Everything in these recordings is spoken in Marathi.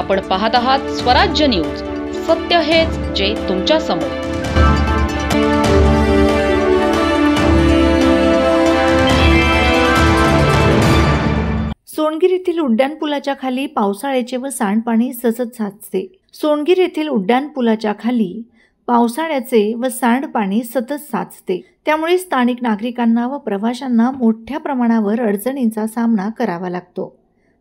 आपण पाहत आहात स्वराज्य न्यूज, सत्य हेच जे तुमच्या समोर। सोनगीर येथील उड्डाणपुलाच्या खाली पावसाळ्याचे व सांडपाणी सतत साचते। सोनगीर येथील उड्डाणपुलाच्या खाली पावसाळ्याचे व सांडपाणी सतत साचते, त्यामुळे स्थानिक नागरिकांना व प्रवाशांना मोठ्या प्रमाणावर अडचणींचा सामना करावा लागतो।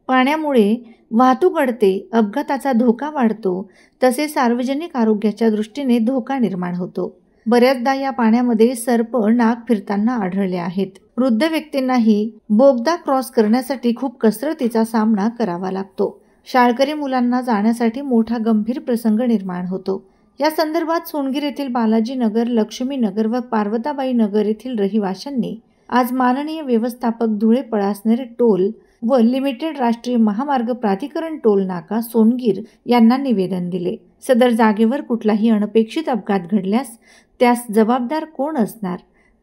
पाण्यामुळे वाहतूक अडते, अपघाताचा धोका वाढतो, तसेच सार्वजनिक आरोग्याच्या दृष्टीने धोका निर्माण होतो। बऱ्याचदा या पाण्यामध्ये सर्प, नाग फिरताना आढळले आहेत। वृद्ध व्यक्तींनाही बोगदा क्रॉस करण्यासाठी खूप कसरतीचा सामना करावा लागतो। शाळकरी मुलांना जाण्यासाठी मोठा गंभीर प्रसंग निर्माण होतो। या संदर्भात सोनगीर येथील बालाजी नगर, लक्ष्मी नगर व पार्वताबाई नगर येथील रहिवाशांनी आज माननीय व्यवस्थापक धुळे पळासनेर टोल व लिमिटेड राष्ट्रीय महामार्ग प्राधिकरण टोल नाका सोनगीर यांना निवेदन दिले। सदर जागेवर कुठलाही अनपेक्षित अपघात घडल्यास त्यास जबाबदार कोण असणार,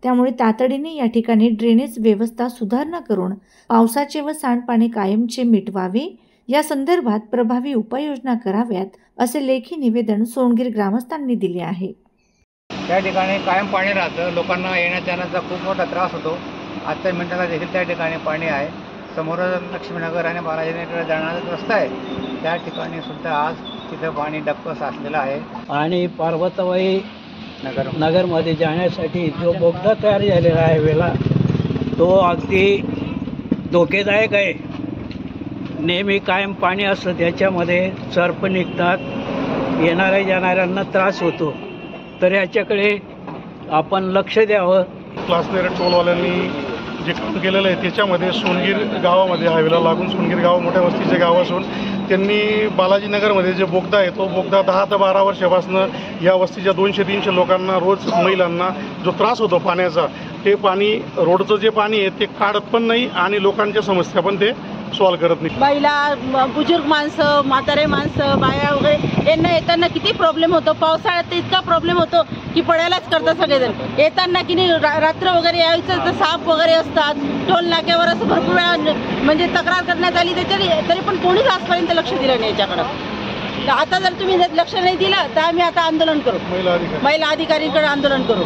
त्यामुळे तातडीने या ठिकाणी ड्रेनेज व्यवस्था सुधारणा करून पावसाचे व सांडपाणी कायमचे मिटवावे, या संदर्भात प्रभावी उपाययोजना कराव्यात, असे लेखी निवेदन सोनगीर ग्रामस्थांनी दिले आहे। त्या ठिकाणी कायम पाणी राहतं, लोकांना येण्या जाण्याचा खूप मोठा त्रास होतो। आजच्या मिनिटाला देखील त्या ठिकाणी पाणी आहे। समोर लक्ष्मीनगर आणि बालाजीनगर जाणारा रस्ता आहे, त्या ठिकाणी सुद्धा आज तिथं पाणी डबकं साचलेलं आहे। आणि पार्वताबाई नगरमध्ये जाण्यासाठी जो बोगदा तयार झालेला आहे वेळा, तो अगदी धोकेदायक आहे। नेहमी कायम पाणी असतं, त्याच्यामध्ये सर्प निघतात, येणाऱ्या जाणाऱ्यांना त्रास होतो, तर याच्याकडे आपण लक्ष द्यावं। पळासनेर टोलवाल्यांनी जे काम केलेलं आहे त्याच्यामध्ये सोनगीर गावामध्ये हायवेला लागून सोनगीर गाव मोठ्या वस्तीचे गाव असून त्यांनी बालाजीनगरमध्ये जे बोगदा आहे तो बोगदा 10 ते 12 वर्षापासून या वस्तीच्या 200-300 लोकांना, रोज महिलांना जो त्रास होतो पाण्याचा, ते पाणी रोडचं जे पाणी आहे ते काढत पण नाही आणि लोकांच्या समस्या पण ते सॉल्व करत नाही। महिला, बुजुर्ग माणसं, म्हातारे माणसं, बाया वगैरे यांना येताना किती प्रॉब्लेम होतो। पावसाळ्यात इतका प्रॉब्लेम होतो की पडायलाच करतात सगळेजण। येताना की नाही रात्र वगैरे यायचं तर साप वगैरे असतात, टोल नाक्यावर असं भरपूर वेळा म्हणजे तक्रार करण्यात आली, तरी पण कोणीच आजपर्यंत लक्ष दिलं नाही याच्याकडं। आता जर तुम्ही लक्ष नाही दिलं तर आम्ही आता आंदोलन करू, महिला अधिकाऱ्यांकडे आंदोलन करू।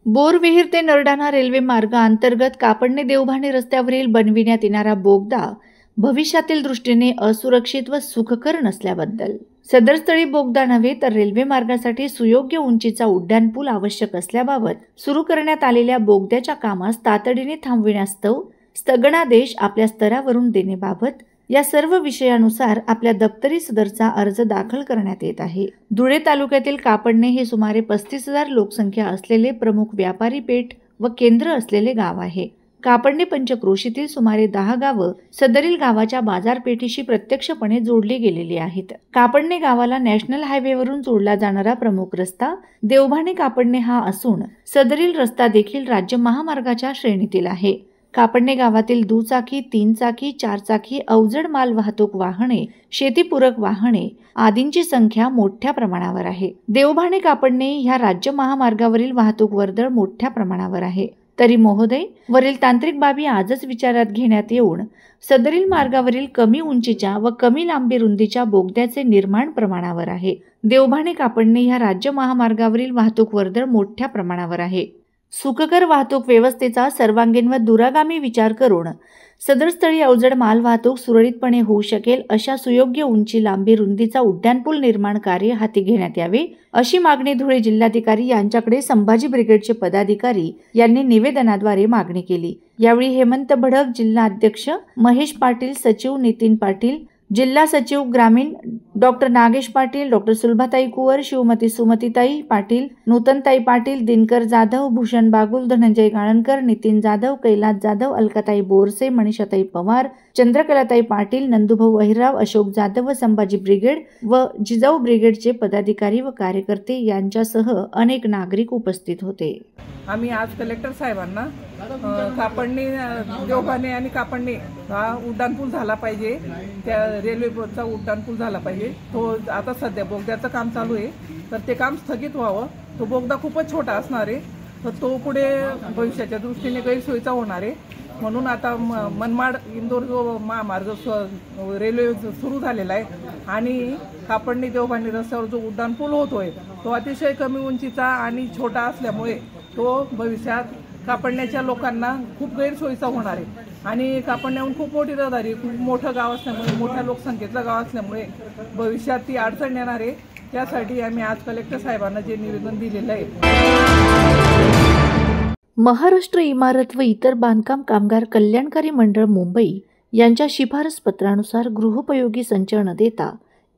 बोरविहीर ते नरडाणा रेल्वे मार्गाअंतर्गत कापडणे देवभाणे रस्त्यावरील बनविण्यात येणारा बोगदा भविष्यातील दृष्टीने असुरक्षित व सुखकर नसल्याबद्दल सदर स्थळी बोगदा नव्हे तर रेल्वे मार्गासाठी सुयोग्य उंचीचा उड्डाणपूल आवश्यक असल्याबाबत सुरू करण्यात आलेल्या बोगद्याच्या कामास तातडीने थांबविण्यास्तव स्थगनादेश आपल्या स्तरावरून देण्याबाबत या सर्व विषयानुसार आपल्या दप्तरी सदरचा अर्ज दाखल करण्यात येत आहे। धुळे तालुक्यातील कापडणे हे सुमारे 35,000 लोकसंख्या असलेले प्रमुख व्यापारी पेठ व केंद्र असलेले गाव आहे। कापडणे पंचक्रोशीतील सुमारे 10 गावं सदरील गावाच्या बाजारपेठीशी प्रत्यक्षपणे जोडली गेलेली आहेत। कापडणे गावाला नॅशनल हायवेवरून जोडला जाणारा प्रमुख रस्ता देवभाणे कापडणे हा असून सदरील रस्ता देखील राज्य महामार्गाच्या श्रेणीतील आहे। कापडणे गावातील दुचाकी, 3 चाकी, 4 चाकी, अवजड माल वाहतूक वाहने, शेतीपूरक वाहने आदींची संख्या मोठ्या प्रमाणावर आहे। देवभाणे कापडणे ह्या राज्य महामार्गावरील वाहतूक वर्दळ मोठ्या प्रमाणावर आहे। तरी महोदय, वरील तांत्रिक बाबी आजच विचारात घेण्यात येऊन सदरील मार्गावरील कमी उंचीच्या व कमी लांबी रुंदीच्या बोगद्याचे निर्माण प्रमाणावर आहे। देवभाणे कापडणे ह्या राज्य महामार्गावरील वाहतूक वर्दळ मोठ्या प्रमाणावर आहे। सुखकर वाहतूक व्यवस्थेचा सर्वांगीण व दूरगामी विचार करून सदर स्थळी अवजड माल वाहतूक सुरळीतपणे होऊ शकेल अशा सुयोग्य उंची, लांबी, रुंदीचा उड्डाणपूल निर्माण कार्य हाती घेण्यात यावे, अशी मागणी धुळे जिल्हाधिकारी यांच्याकडे संभाजी ब्रिगेडचे पदाधिकारी यांनी निवेदनाद्वारे मागणी केली। यावेळी हेमंत भडक, जिल्हा अध्यक्ष महेश पाटील, सचिव नितीन पाटील, जिल्हा सचिव ग्रामीण डॉक्टर नागेश पाटील, डॉक्टर सुलभाताई कुवर, शिवमती सुमतीताई पाटील, नूतनताई पाटील, दिनकर जाधव, भूषण बागुल, धनंजय गाळणकर, नितीन जाधव, कैलास जाधव, अलकाताई बोरसे, मनीषाताई पवार, चंद्रकलाताई पाटील, नंदुभाऊ अहिरराव, अशोक जाधव व संभाजी ब्रिगेड व जिजाऊ ब्रिगेडचे पदाधिकारी व कार्यकर्ते यांच्यासह अनेक नागरिक उपस्थित होते। आम्ही आज कलेक्टर साहेबांना कापडणे, देवभाणे आणि कापडणे हा उड्डाणपूल झाला पाहिजे, त्या रेल्वेचा उड्डाणपूल झाला पाहिजे। तो आता सध्या बोगद्याचं काम चालू आहे, तर ते काम स्थगित व्हावं। तो बोगदा खूपच छोटा असणार आहे, तर तो पुढे भविष्याच्या दृष्टीने गैरसोयीचा होणार आहे। म्हणून आता मनमाड इंदोर जो महामार्ग रेल्वे सुरू झालेला आहे आणि कापडणी देवभानी रस्त्यावर जो उड्डाणपूल होतोय तो अतिशय कमी उंचीचा आणि छोटा असल्यामुळे तो भविष्यात कापडण्याच्या लोकांना खूप गैरसोयीचा होणार आहे आणि कापडण्याहून खूप मोठी रहदारी, खूप मोठं गाव असल्यामुळे, मोठ्या लोकसंख्येचं गाव असल्यामुळे भविष्यात ती अडचण येणार आहे. त्यासाठी आम्ही आज कलेक्टर साहेबांना जे निवेदन दिलेलं आहे. महाराष्ट्र इमारत व इतर बांधकाम कामगार कल्याणकारी मंडळ मुंबई यांच्या शिफारस पत्रानुसार गृहोपयोगी संच न देता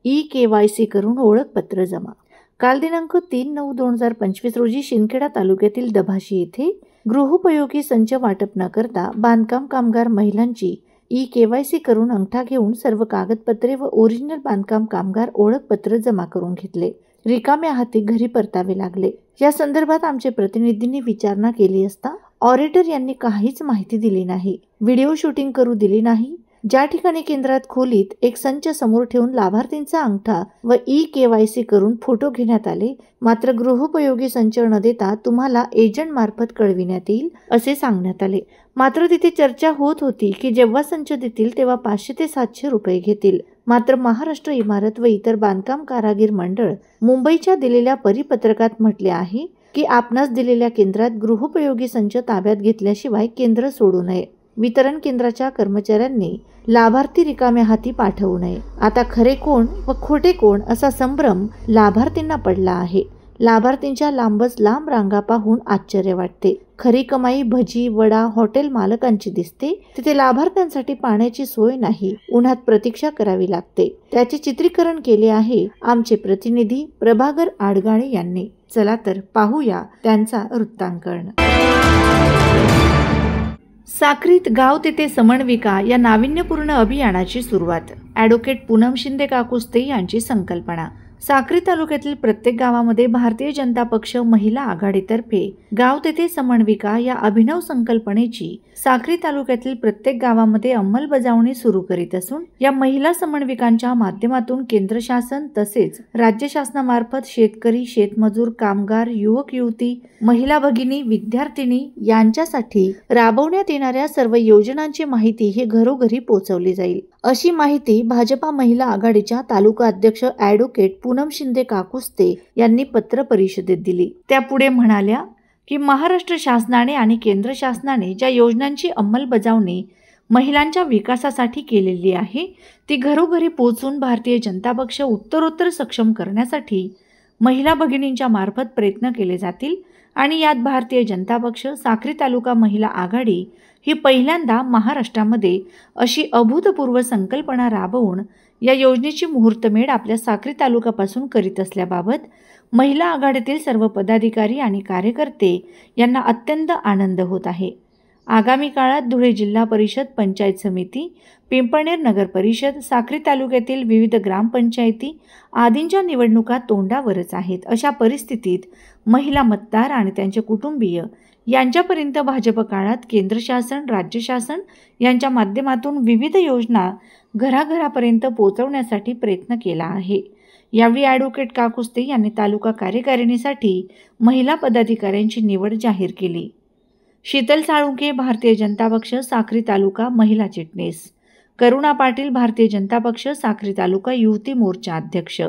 KYC करून ओळखपत्र जमा. काल दिनांक 3/9/2025 रोजी शिंदखेडा तालुक्यातील दभाशी येथे गृहोपयोगी संच वाटप न करता बांधकाम कामगार महिलांची KYC करून अंगठा घेऊन सर्व कागदपत्रे व ओरिजिनल बांधकाम कामगार ओळखपत्र जमा करून घेतले. रिकाम्या हाती घरी परतावे लागले. या संदर्भात आमचे प्रतिनिधींनी विचारणा केली असता ऑडिटर यांनी काहीच माहिती दिली नाही, व्हिडिओ शूटिंग करू दिली नाही. ज्या ठिकाणी केंद्रात खोलीत एक संच समोर ठेवून लाभार्थींचा अंगठा व KYC करून फोटो घेण्यात आले, मात्र गृहोपयोगी संच न देता तुम्हाला एजंट मार्फत कळविण्यात येईल असे सांगण्यात आले. मात्र तिथे चर्चा होत होती की जेव्हा संच देतील तेव्हा 500 ते 700 रुपये घेतील. मात्र महाराष्ट्र इमारत व इतर बांधकाम कारागीर मंडळ मुंबईच्या दिलेल्या परिपत्रकात म्हटले आहे की आपणास दिलेल्या केंद्रात गृहोपयोगी संच ताब्यात घेतल्याशिवाय केंद्र सोडू नये. वितरण केंद्राच्या कर्मचाऱ्यांनी लाभार्थी रिकाम्या हाती पाठवू नये. आता खरे कोण व खोटे कोण असा संभ्रम लाभार्थींना पडला आहे. लाभार्थींच्या लांबच लांब रांगा पाहून आश्चर्य वाटते. खरी कमाई भजी वडा हॉटेल मालकांची दिसते. तिथे लाभार्थ्यांसाठी पाण्याची सोय नाही, उन्हात प्रतीक्षा करावी लागते. त्याचे चित्रीकरण केले आहे आमचे प्रतिनिधी प्रभाकर आडगाळे यांनी. चला तर पाहूया त्यांचा वृत्तांकन. साक्रीत गाव तेथे समन्विका या नाविन्यपूर्ण अभियानाची सुरुवात. ॲडव्होकेट पूनम शिंदे काकुस्ते यांची संकल्पना. साक्री तालुक्यातील प्रत्येक गावामध्ये भारतीय जनता पक्ष महिला आघाडीतर्फे गाव तेथे समन्विका या अभिनव संकल्पनेची साक्री तालुक्यातील प्रत्येक गावामध्ये अंमलबजावणी सुरू करीत असून या महिला समन्विकांच्या माध्यमातून केंद्र शासन तसेच राज्य शासनामार्फत शेतकरी, शेतमजूर, कामगार, युवक युवती, महिला भगिनी, विद्यार्थिनी यांच्यासाठी राबवण्यात येणाऱ्या सर्व योजनांची माहिती हे घरोघरी पोहोचवली जाईल अशी माहिती भाजपा महिला आघाडीच्या तालुका अध्यक्ष ॲडव्होकेट पूनम शिंदे काकुस्ते यांनी पत्र परिषदेत दिली. त्या पुढे म्हणाल्या की महाराष्ट्र शासनाने आणि केंद्र शासनाने ज्या योजनांची अंमलबजावणी महिलांच्या विकासासाठी केलेली आहे ती घरोघरी पोहोचून भारतीय जनता पक्ष उत्तरोत्तर सक्षम करण्यासाठी महिला भगिनींच्या मार्फत प्रयत्न केले जातील आणि यात भारतीय जनता पक्ष साक्री तालुका महिला आघाडी ही पहिल्यांदा महाराष्ट्रामध्ये अशी अभूतपूर्व संकल्पना राबवून या योजनेची मुहूर्तमेढ आपल्या साक्री तालुक्यापासून करीत असल्याबाबत महिला आघाडीतील सर्व पदाधिकारी आणि कार्यकर्ते यांना अत्यंत आनंद होत आहे. आगामी काळात धुळे जिल्हा परिषद, पंचायत समिती, पिंपळनेर नगर परिषद, साक्री तालुक्यातील विविध ग्रामपंचायती आदींच्या निवडणुका तोंडावरच आहेत. अशा परिस्थितीत महिला मतदार आणि त्यांचे कुटुंबीय यांच्यापर्यंत भाजप काळात केंद्र शासन, राज्य शासन यांच्या माध्यमातून विविध योजना घराघरापर्यंत पोहोचवण्यासाठी प्रयत्न केला आहे. यावेळी ॲडव्होकेट काकुस्ते यांनी तालुका कार्यकारिणीसाठी महिला पदाधिकाऱ्यांची निवड जाहीर केली. शीतल साळुंके, भारतीय जनता पक्ष साक्री तालुका महिला चिटणीस. करुणा पाटील, भारतीय जनता पक्ष साक्री तालुका युवती मोर्चा अध्यक्ष.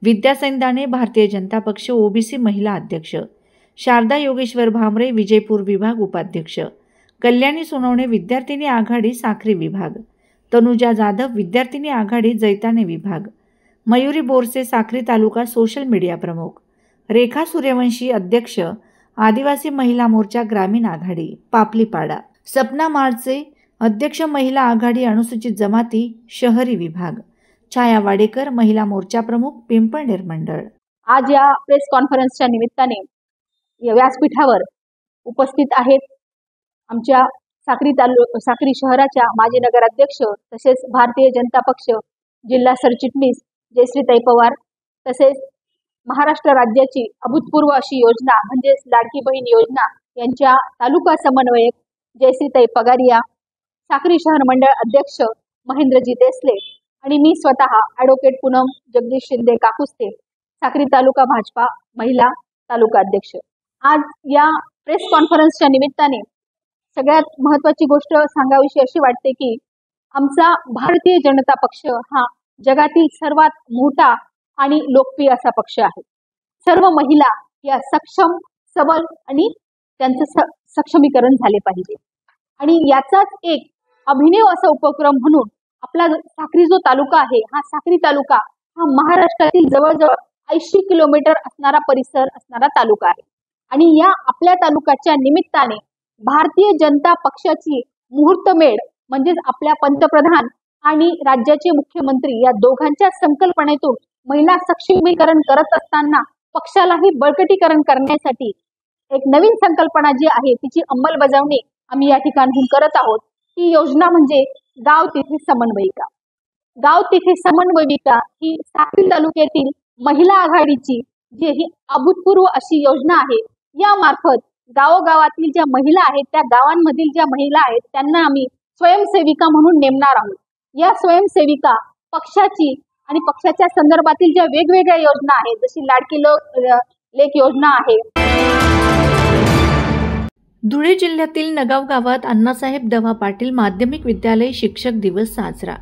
विद्या सैंदाणे, भारतीय जनता पक्ष ओबीसी महिला अध्यक्ष. शारदा योगेश्वर भामरे, विजयपूर विभाग उपाध्यक्ष. कल्याणी सोनवणे, विद्यार्थिनी आघाडी साक्री विभाग. तनुजा जाधव, विद्यार्थिनी आघाडी जैताने विभाग. मयुरी बोरसे, साक्री तालुका सोशल मीडिया प्रमुख. रेखा सूर्यवंशी, अध्यक्ष आदिवासी महिला मोर्चा ग्रामीण आघाडी पापलीपाडा. सपना माळचे, अध्यक्ष महिला आघाडी अनुसूचित जमाती शहरी विभाग. छाया वाडेकर, महिला मोर्चा प्रमुख पिंपळनेर मंडळ. आज या प्रेस कॉन्फरन्सच्या निमित्ताने या व्यासपीठावर उपस्थित आहेत आमच्या साक्री शहराच्या माजी नगराध्यक्ष तसेच भारतीय जनता पक्ष जिल्हा सरचिटणीस जयश्रीताई पवार, तसेच महाराष्ट्र राज्याची अभूतपूर्व अशी योजना म्हणजेच लाडकी बहीण योजना यांच्या तालुका समन्वयक जयश्रीताई पगारिया, साक्री शहर मंडळ अध्यक्ष महेंद्रजी देसले आणि मी स्वतः ॲडव्होकेट पूनम जगदीश शिंदे काकुस्ते, साक्री तालुका भाजपा महिला तालुका अध्यक्ष. आज या प्रेस कॉन्फरन्सच्या निमित्ताने सगळ्यात महत्त्वाची गोष्ट सांगावीशी अशी वाटते की आमचा भारतीय जनता पक्ष हा जगातील सर्वात मोठा आणि लोकप्रिय असा पक्ष आहे. सर्व महिला या सक्षम, सबल आणि त्यांचं सक्षमीकरण झाले पाहिजे. आणि याचाच एक अभिनव असा उपक्रम म्हणून आपला साक्री जो तालुका आहे, हा साक्री तालुका हा महाराष्ट्रातील जवळजवळ 80 किलोमीटर असणारा परिसर असणारा तालुका आहे. आणि या आपल्या तालुक्याच्या निमित्ताने भारतीय जनता पक्षाची मुहूर्तमेढ म्हणजेच आपल्या पंतप्रधान आणि राज्याचे मुख्यमंत्री या दोघांच्या संकल्पनेतून महिला सक्षमीकरण करत असताना पक्षालाही बळकटीकरण करण्यासाठी एक नवीन संकल्पना जी आहे तिची अंमलबजावणी आम्ही या ठिकाणून करत आहोत. ती योजना म्हणजे गाव तिथे समन्वयिका. गाव तिथे समन्वयिका ही साक्री तालुक्यातील महिला आघाडीची जी ही अभूतपूर्व अशी योजना आहे. या मार्फत गावोगावातील ज्या महिला आहेत, त्या गावांमधील ज्या महिला आहेत त्यांना आम्ही स्वयंसेविका म्हणून नेमणार आहोत. या स्वयंसेविका पक्षाची आणि पक्षाच्या संदर्भातील ज्या वेगवेगळ्या योजना आहेत, जशी लाडकी लेक योजना आहे. धुळे जिल्ह्यातील नगाव गावात अण्णासाहेब दवा पाटील माध्यमिक विद्यालय शिक्षक दिवस साजरा.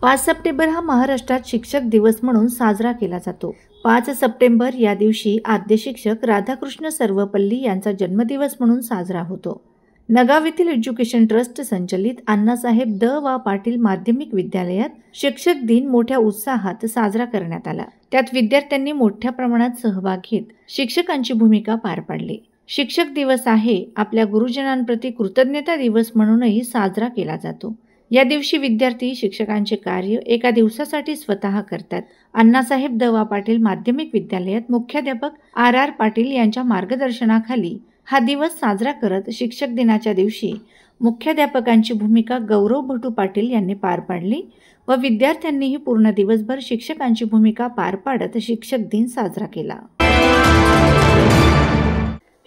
5 सप्टेंबर हा महाराष्ट्रात शिक्षक दिवस म्हणून साजरा केला जातो. 5 सप्टेंबर या दिवशी आद्य शिक्षक राधाकृष्ण सर्वपल्ली यांचा जन्मदिवस म्हणून साजरा होतो. नगाव येथील एज्युकेशन ट्रस्ट संचलित अण्णासाहेब द वा पाटील माध्यमिक विद्यालयात शिक्षक दिन मोठ्या उत्साहात साजरा करण्यात आला. त्यात विद्यार्थ्यांनी मोठ्या प्रमाणात सहभाग घेत शिक्षकांची भूमिका पार पाडली. शिक्षक दिवस आहे आपल्या गुरुजनांप्रती कृतज्ञता दिवस म्हणूनही साजरा केला जातो. या दिवशी विद्यार्थी शिक्षकांचे कार्य एका दिवसासाठी स्वतः करतात. अण्णासाहेब द वा पाटील माध्यमिक विद्यालयात मुख्याध्यापक RR पाटील यांच्या मार्गदर्शनाखाली हा दिवस साजरा करत शिक्षक दिनाच्या दिवशी मुख्याध्यापकांची भूमिका गौरव भटू पाटील यांनी पार पाडली व विद्यार्थ्यांनीही पूर्ण दिवसभर शिक्षकांची भूमिका पार पाडत शिक्षक दिन साजरा केला.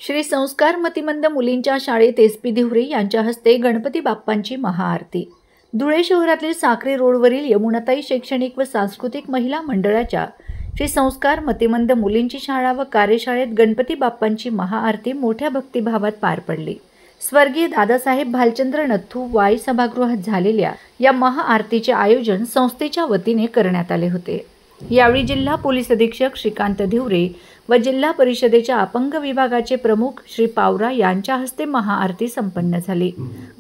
श्री संस्कार मतिमंद मुलींच्या शाळेत SP धिवरे यांच्या हस्ते गणपती बाप्पांची महाआरती. धुळे शहरातील साक्री रोडवरील यमुनाताई शैक्षणिक व सांस्कृतिक महिला मंडळाच्या श्री संस्कार मतिमंद मुलींची शाळा व कार्यशाळेत गणपती बाप्पांची महाआरती मोठ्या भक्तिभावात पार पडली. स्वर्गीय दादासाहेब भालचंद्र नथू वाई सभागृहात झालेल्या या महाआरतीचे आयोजन संस्थेच्या वतीने करण्यात आले होते. यावेळी जिल्हा पोलीस अधीक्षक श्रीकांत धिवरे व जिल्हा परिषदेच्या अपंग विभागाचे प्रमुख श्री पावरा यांच्या हस्ते महाआरती संपन्न झाली.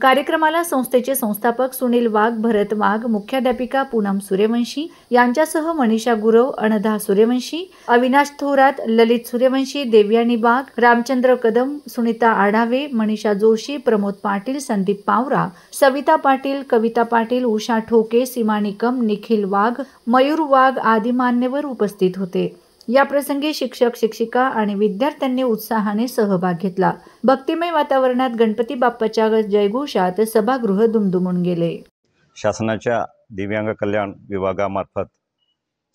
कार्यक्रमाला संस्थेचे संस्थापक सुनील वाघ, भरत वाघ, मुख्याध्यापिका पूनम सूर्यवंशी यांच्यासह मनीषा गुरव, अनधा सूर्यवंशी, अविनाश थोरात, ललित सूर्यवंशी, देवयानी वाघ, रामचंद्र कदम, सुनीता आढावे, मनीषा जोशी, प्रमोद पाटील, संदीप पावरा, सविता पाटील, कविता पाटील, उषा ठोके, सीमा निकम, निखिल वाघ, मयूर वाघ आदी मान्यवर उपस्थित होते. या प्रसंगी शिक्षक, शिक्षिका आणि विद्यार्थ्यांनी उत्साहाने सहभाग घेतला. भक्तिमय वातावरणात गणपती बाप्पाच्या जयघोषात सभागृह दुमदुमून गेले. शासनाच्या दिव्यांग कल्याण विभागामार्फत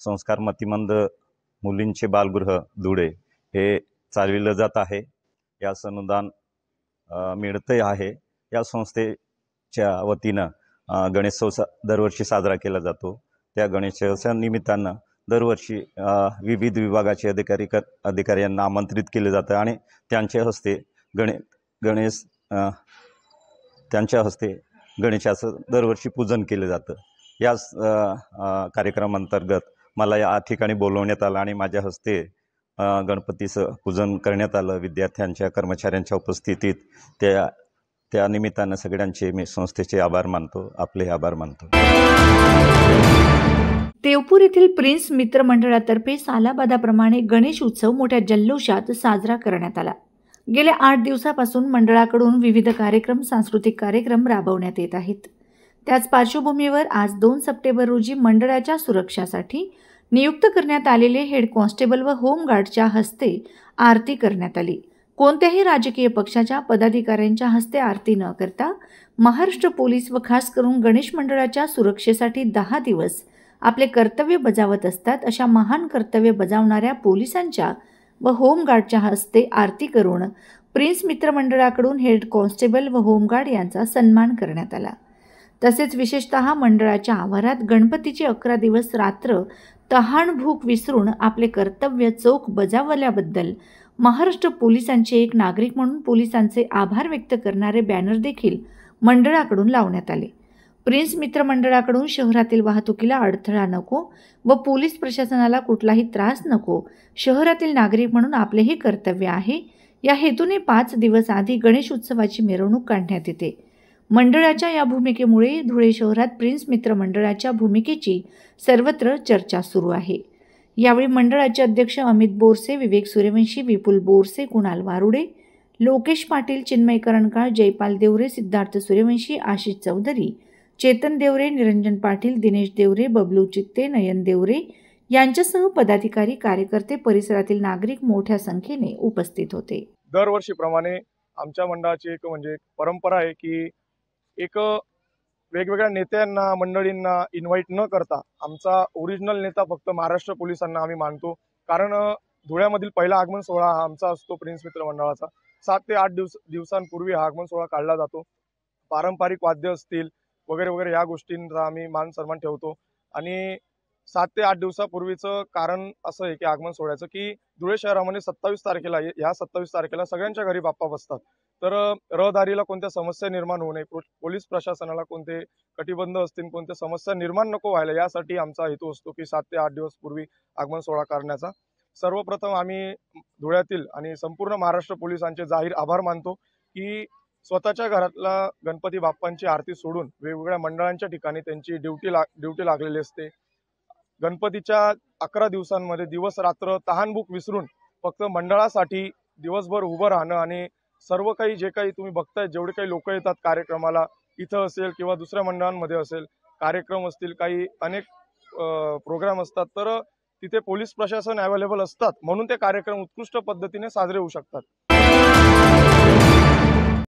संस्कार मतिमंद मुलींचे बालगृह धुळे हे चालविलं जात आहे. यास अनुदान मिळते आहे. या संस्थेच्या वतीनं गणेशोत्सव दरवर्षी साजरा केला जातो. त्या गणेशोत्सवा निमित्तानं दरवर्षी विविध विभागाचे अधिकाऱ्यांना आमंत्रित केले जातं आणि त्यांच्या हस्ते गणेशाचं दरवर्षी पूजन केले जातं. याच कार्यक्रमांतर्गत मला या ठिकाणी बोलवण्यात आलं आणि माझ्या हस्ते गणपतीचं पूजन करण्यात आलं विद्यार्थ्यांच्या, कर्मचाऱ्यांच्या उपस्थितीत. त्या निमित्तानं सगळ्यांचे मी संस्थेचे आभार मानतो, आपले आभार मानतो. देवपूर येथील प्रिन्स मित्र मंडळातर्फे सालाबादाप्रमाणे गणेश उत्सव मोठ्या जल्लोषात साजरा करण्यात आला. गेल्या 8 दिवसापासून मंडळाकडून विविध कार्यक्रम, सांस्कृतिक कार्यक्रम राबवण्यात येत आहेत. त्याच पार्श्वभूमीवर आज 2 सप्टेंबर रोजी मंडळाच्या सुरक्षासाठी नियुक्त करण्यात आलेले हेड कॉन्स्टेबल व होमगार्डच्या हस्ते आरती करण्यात आली. कोणत्याही राजकीय पक्षाच्या पदाधिकाऱ्यांच्या हस्ते आरती न करता महाराष्ट्र पोलीस व खास करून गणेश मंडळाच्या सुरक्षेसाठी 10 दिवस आपले कर्तव्य बजावत असतात अशा महान कर्तव्य बजावणाऱ्या पोलिसांच्या व होमगार्डच्या हस्ते आरती करून प्रिन्स मित्र मंडळाकडून हेड कॉन्स्टेबल व होमगार्ड यांचा सन्मान करण्यात आला. तसेच विशेषतः मंडळाच्या आवारात गणपतीची 11 दिवस रात्र तहान भूक विसरून आपले कर्तव्य चोख बजावल्याबद्दल महाराष्ट्र पोलिसांचे एक नागरिक म्हणून पोलिसांचे आभार व्यक्त करणारे बॅनर देखील मंडळाकडून लावण्यात आले. प्रिन्स मित्र मंडळाकडून शहरातील वाहतुकीला अडथळा नको व पोलीस प्रशासनाला कुठलाही त्रास नको, शहरातील नागरिक म्हणून आपले हे कर्तव्य आहे, या हेतूने 5 दिवस आधी गणेश उत्सवाची मिरवणूक काढण्यात येते. मंडळाच्या या भूमिकेमुळे धुळे शहरात प्रिन्स मित्र मंडळाच्या भूमिकेची सर्वत्र चर्चा सुरू आहे. यावेळी मंडळाचे अध्यक्ष अमित बोरसे, विवेक सूर्यवंशी, विपुल बोरसे, कुणाल वारुडे, लोकेश पाटील, चिन्मय करणकाळ, जयपाल देवरे, सिद्धार्थ सूर्यवंशी, आशिष चौधरी, चेतन देवरे, निरंजन पाटील, दिनेश देवरे, बबलू चित्ते, नयन देवरे यांच्यासह पदाधिकारी, कार्यकर्ते, परिसरातील नागरिक मोठ्या संख्येने उपस्थित होते. दरवर्षीप्रमाणे आमच्या मंडळाची एक म्हणजे परंपरा आहे की एक वेगवेगळ्या नेत्यांना मंडळींना इन्व्हाइट न करता आमचा ओरिजिनल नेता फक्त महाराष्ट्र पोलिसांना आम्ही मानतो. कारण धुळ्यामधील पहिला आगमन सोहळा हा आमचा असतो प्रिन्स मित्र मंडळाचा. 7 ते 8 दिवसांपूर्वी हा आगमन सोहळा काढला जातो. पारंपरिक वाद्य असतील वगैरे वगैरे या गोष्टींचा आम्ही मान सन्मान ठेवतो. आणि 7 ते 8 दिवसापूर्वीचं कारण असं आहे की आगमन सोहळ्याचं की धुळे शहरामध्ये 27 तारखेला ह्या 27 तारखेला सगळ्यांच्या घरी बाप्पा बसतात. तर रहदारीला कोणत्या समस्या निर्माण होऊ नये, पोलीस प्रशासनाला कोणते कटिबंध असतील, कोणत्या समस्या निर्माण नको व्हायला, यासाठी आमचा हेतू असतो की 7 ते 8 दिवस पूर्वी आगमन सोहळा करण्याचा. सर्वप्रथम आम्ही धुळ्यातील आणि संपूर्ण महाराष्ट्र पोलिसांचे जाहीर आभार मानतो की स्वतःच्या घरातला गणपती बाप्पांची आरती सोडून वेगवेगळ्या मंडळांच्या ठिकाणी त्यांची ड्युटी लागलेली असते. गणपतीच्या 11 दिवसांमध्ये दिवस रात्र तहानभूक विसरून फक्त मंडळासाठी दिवसभर उभं राहणं आणि सर्व काही जे काही तुम्ही बघताय, जेवढे काही लोक येतात कार्यक्रमाला, इथं असेल किंवा दुसऱ्या मंडळांमध्ये असेल, कार्यक्रम असतील, काही अनेक प्रोग्राम असतात, तर तिथे पोलीस प्रशासन अवेलेबल असतात म्हणून ते कार्यक्रम उत्कृष्ट पद्धतीने साजरे होऊ शकतात.